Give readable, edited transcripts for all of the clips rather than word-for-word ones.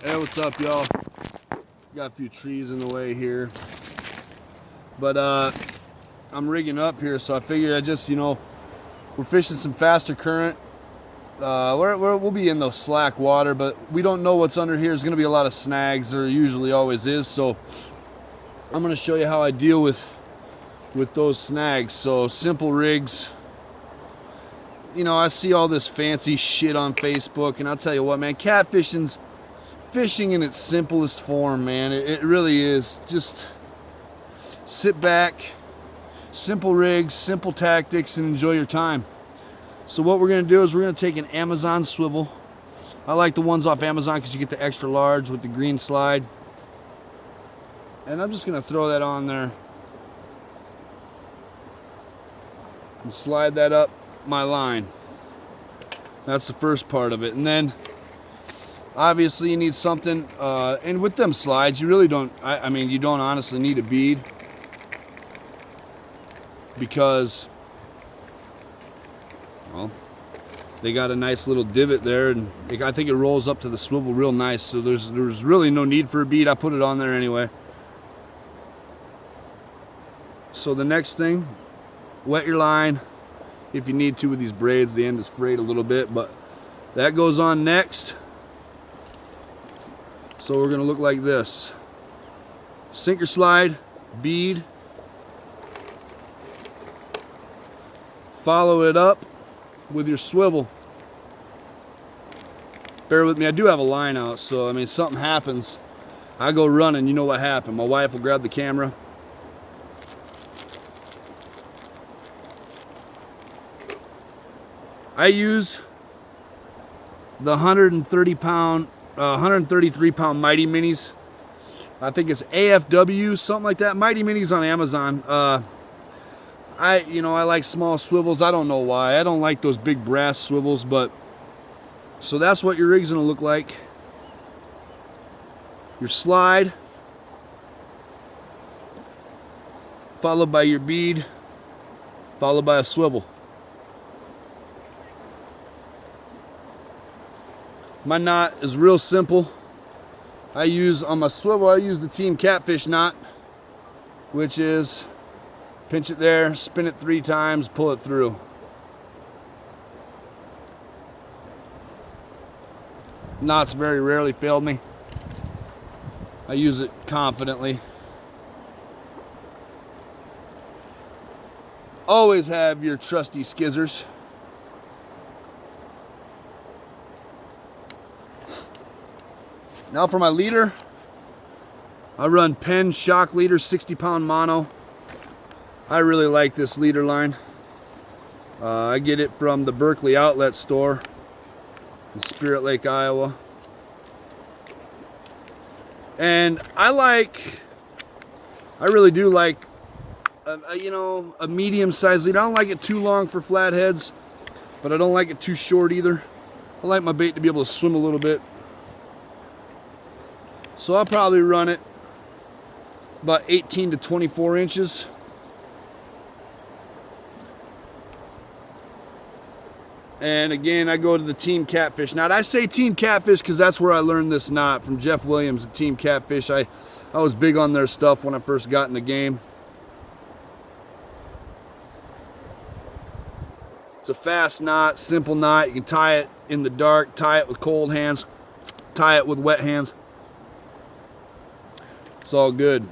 Hey, what's up, y'all? Got a few trees in the way here, but I'm rigging up here, so I figured I just, we're fishing some faster current. We'll be in the slack water, but we don't know what's under here. There's going to be a lot of snags. There usually always is. So I'm going to show you how I deal with those snags. So simple rigs. I see all this fancy shit on Facebook, and I'll tell you what, man, catfishing's fishing in its simplest form, man. It really is. Just sit back, simple rigs, simple tactics, and enjoy your time. So what we're going to do is we're going to take an Amazon swivel. I like the ones off Amazon because you get the extra large with the green slide. And I'm just going to throw that on there and slide that up my line. That's the first part of it. And then obviously you need something, and with them slides, you really don't, I mean, you don't honestly need a bead, because, well, they got a nice little divot there, and I think it rolls up to the swivel real nice, so there's really no need for a bead. I put it on there anyway. So the next thing, wet your line if you need to with these braids. The end is frayed a little bit, but that goes on next. So we're going to look like this. Sinker slide, bead. Follow it up with your swivel. Bear with me, I do have a line out, so I mean, something happens, I go running, you know what happened. My wife will grab the camera. I use the 133 pound Mighty Minis. I think it's AFW, something like that. Mighty Minis on Amazon. I like small swivels. I don't know why. I don't like those big brass swivels, but so that's what your rig's gonna look like. Your slide, followed by your bead, followed by a swivel. My knot is real simple. On my swivel, I use the Team Catfish knot, which is pinch it there, spin it 3 times, pull it through. Knots very rarely failed me. I use it confidently. Always have your trusty skizzers. Now for my leader, I run Penn shock leader, 60-pound mono. I really like this leader line. I get it from the Berkeley outlet store in Spirit Lake, Iowa. And I really do like a medium-sized leader. I don't like it too long for flatheads, but I don't like it too short either. I like my bait to be able to swim a little bit. So I'll probably run it about 18 to 24 inches. And again, I go to the Team Catfish knot. I say Team Catfish because that's where I learned this knot, from Jeff Williams at Team Catfish. I was big on their stuff when I first got in the game. It's a fast knot, simple knot. You can tie it in the dark, tie it with cold hands, tie it with wet hands. It's all good.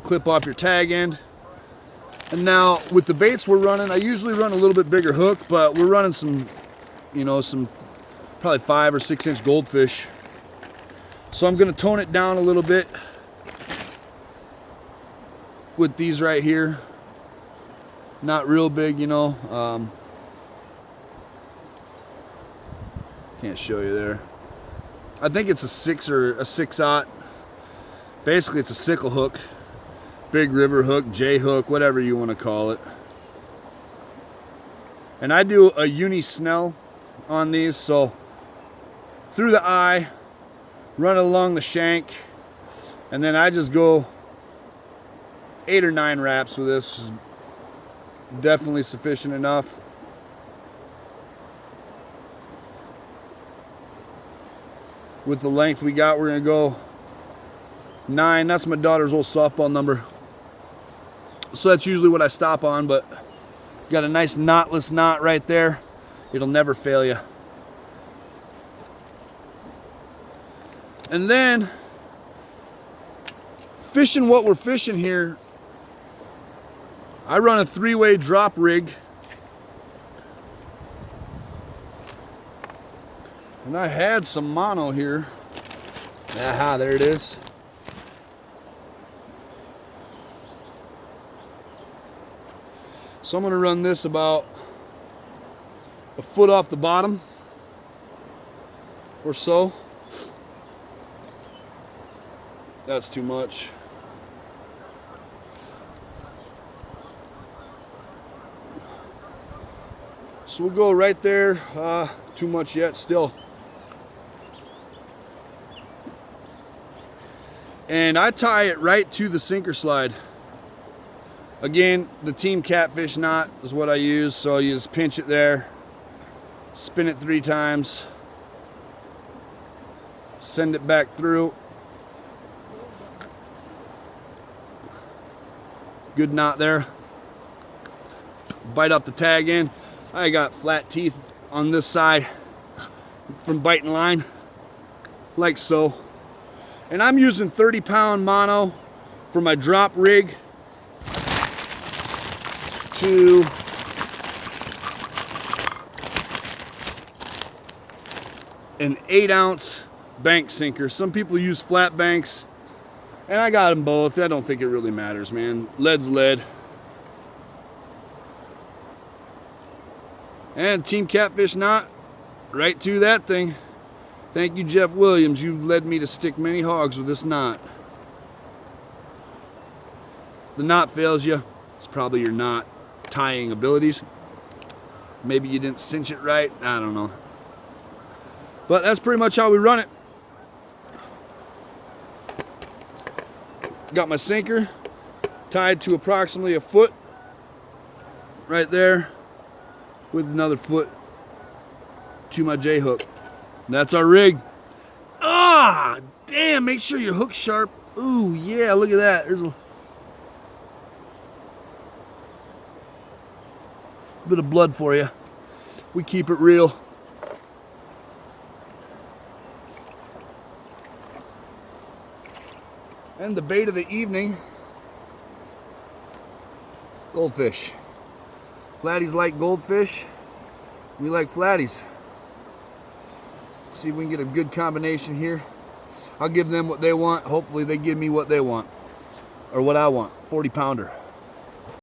Clip off your tag end. And now with the baits we're running, I usually run a little bit bigger hook, but we're running some probably 5 or 6 inch goldfish. So I'm gonna tone it down a little bit with these right here. Not real big, can't show you there. I think it's a 6 or a 6/0. Basically, it's a sickle hook, big river hook, J hook, whatever you want to call it. And I do a uni snell on these, so through the eye, run it along the shank, and then I just go 8 or 9 wraps with this. Definitely sufficient enough. with the length we got. We're gonna go 9. That's my daughter's old softball number. So that's usually what I stop on, but got a nice knotless knot right there. It'll never fail you. And then, fishing what we're fishing here, I run a 3-way drop rig. And I had some mono here. Aha, there it is. So I'm going to run this about a foot off the bottom or so. That's too much. So we'll go right there. Too much yet still. And I tie it right to the sinker slide. Again, the Team Catfish knot is what I use, so you just pinch it there, spin it 3 times, send it back through. Good knot there. Bite up the tag in. I got flat teeth on this side from biting line, like so. And I'm using 30-pound mono for my drop rig to an 8-ounce bank sinker. Some people use flat banks, and I got them both. I don't think it really matters, man. Lead's lead. And Team Catfish knot right to that thing. Thank you, Jeff Williams. You've led me to stick many hogs with this knot. If the knot fails you, it's probably your knot tying abilities. Maybe you didn't cinch it right. I don't know. But that's pretty much how we run it. Got my sinker tied to approximately a foot right there with another foot to my J-hook. That's our rig. Ah, damn, make sure your hook's sharp. Ooh, yeah, look at that. There's a bit of blood for you. We keep it real. And the bait of the evening, goldfish. Flatties like goldfish. We like flatties. See if we can get a good combination here. I'll give them what they want. Hopefully they give me what they want. Or what I want. 40-pounder.